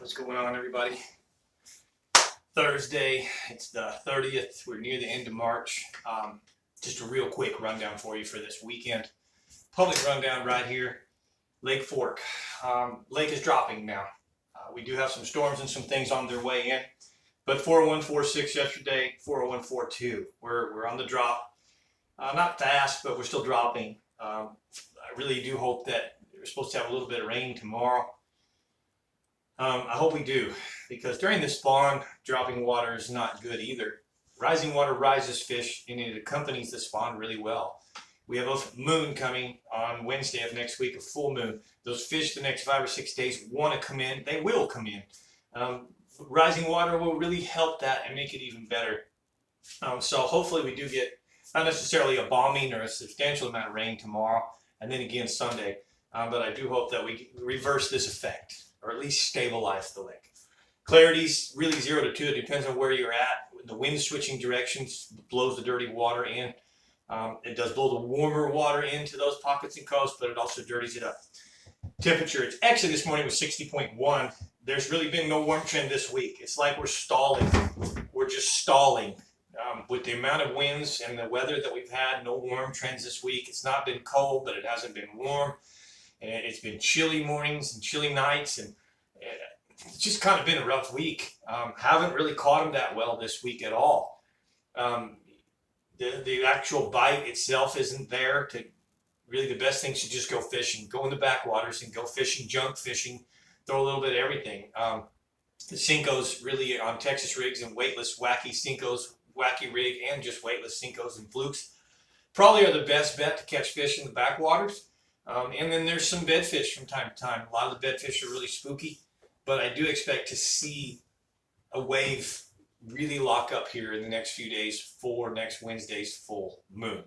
What's going on, everybody? Thursday, it's the 30th. We're near the end of March. Just a real quick rundown for you for this weekend. Public rundown right here. Lake Fork. Lake is dropping now. We do have some storms and some things on their way in. But 40146 yesterday, 40142. We're on the drop. Not fast, but we're still dropping. I really do hope that we're supposed to have a little bit of rain tomorrow. I hope we do, because during the spawn, dropping water is not good either. Rising water rises fish, and it accompanies the spawn really well. We have a moon coming on Wednesday of next week, a full moon. Those fish the next 5 or 6 days want to come in. They will come in. Rising water will really help that and make it even better. So hopefully we do get not necessarily a bombing or a substantial amount of rain tomorrow, and then again Sunday. But I do hope that we reverse this effect, or at least stabilize the lake. Clarity's really 0 to 2. It depends on where you're at. The wind switching directions blows the dirty water in. It does blow the warmer water into those pockets and coasts, but it also dirties it up. Temperature, it's actually this morning was 60.1. There's really been no warm trend this week. It's like we're stalling. We're just stalling. With the amount of winds and the weather that we've had, no warm trends this week. It's not been cold, but it hasn't been warm. And it's been chilly mornings and chilly nights, and it's just kind of been a rough week. Haven't really caught them that well this week at all. The actual bite itself isn't there. Really, the best thing is to just go fishing, go in the backwaters and go fishing, junk fishing, throw a little bit of everything. The Cincos really on Texas rigs and weightless wacky Cincos, wacky rig, and just weightless Cincos and flukes probably are the best bet to catch fish in the backwaters. And then there's some bedfish from time to time. A lot of the bedfish are really spooky, but I do expect to see a wave really lock up here in the next few days for next Wednesday's full moon.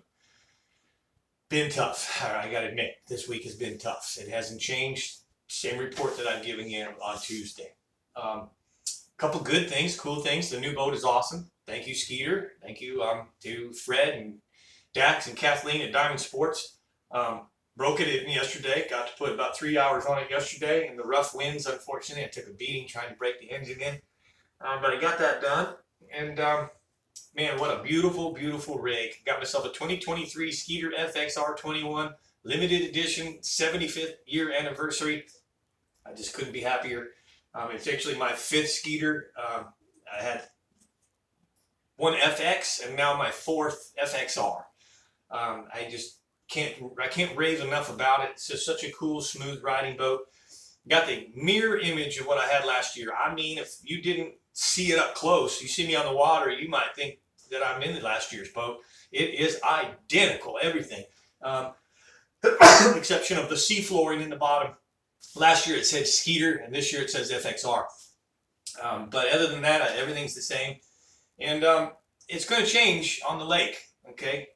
Been tough. I got to admit, this week has been tough. It hasn't changed. Same report that I'm giving you on Tuesday. Couple good things, cool things. The new boat is awesome. Thank you, Skeeter. Thank you to Fred and Dax and Kathleen at Diamond Sports. Broke it in yesterday. Got to put about 3 hours on it yesterday. And the rough winds, unfortunately, I took a beating trying to break the engine in. But I got that done. And man, what a beautiful, beautiful rig. Got myself a 2023 Skeeter FXR21 limited edition 75th year anniversary. I just couldn't be happier. It's actually my 5th Skeeter. I had one FX and now my 4th FXR. I can't rave enough about it. It's just such a cool, smooth riding boat. Got the mirror image of what I had last year. I mean, if you didn't see it up close, you see me on the water, you might think that I'm in last year's boat. It is identical, everything. Exception of the sea flooring in the bottom. Last year it said Skeeter, and this year it says FXR. But other than that, everything's the same. And it's going to change on the lake, okay?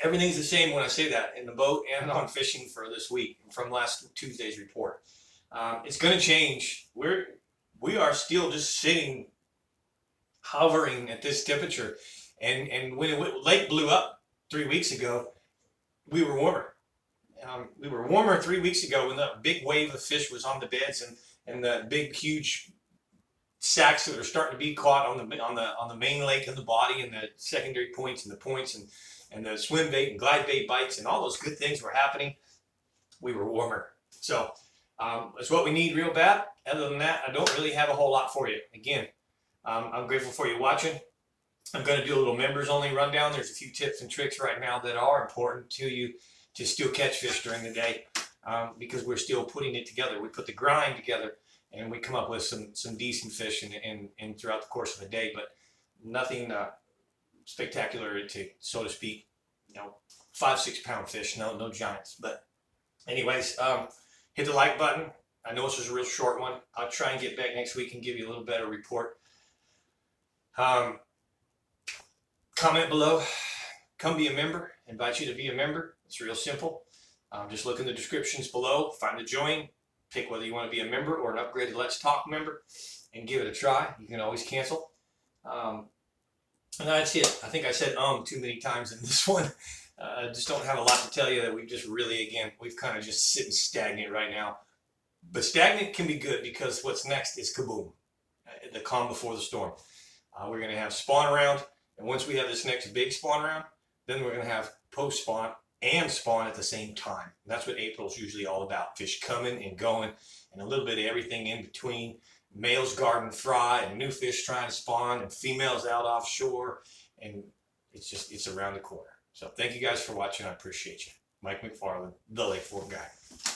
Everything's the same when I say that in the boat and on fishing for this week from last Tuesday's report. It's going to change. We are still just sitting, hovering at this temperature. And when the lake blew up 3 weeks ago, we were warmer. We were warmer 3 weeks ago when that big wave of fish was on the beds and the big, huge sacks that are starting to be caught on the main lake and the body and the secondary points and the points and the swim bait and glide bait bites and all those good things were happening. We were warmer. So it's what we need real bad. Other than that, I don't really have a whole lot for you. Again, I'm grateful for you watching. I'm going to do a little members only rundown. There's a few tips and tricks right now that are important to you to still catch fish during the day because we're still putting it together. We put the grind together and we come up with some decent fish in throughout the course of a day, but nothing spectacular to, so to speak, 5-6 pound fish, no giants. But anyways, hit the like button. I know this was a real short one. I'll try and get back next week and give you a little better report. Comment below. Come be a member. Invite you to be a member. It's real simple. Just look in the descriptions below. Find a join. Pick whether you want to be a member or an upgraded Let's Talk member and give it a try. You can always cancel. And that's it. I think I said too many times in this one. I just don't have a lot to tell you. That we've just really, again, we've kind of just sitting stagnant right now. But stagnant can be good because what's next is kaboom, the calm before the storm. We're going to have spawn around, and once we have this next big spawn around, then we're going to have post spawn and spawn at the same time. And that's what April's usually all about. Fish coming and going, and a little bit of everything in between. Males guarding fry, and new fish trying to spawn, and females out offshore, and it's around the corner. So thank you guys for watching. I appreciate you. Mike McFarland, the Lake Fork Guy.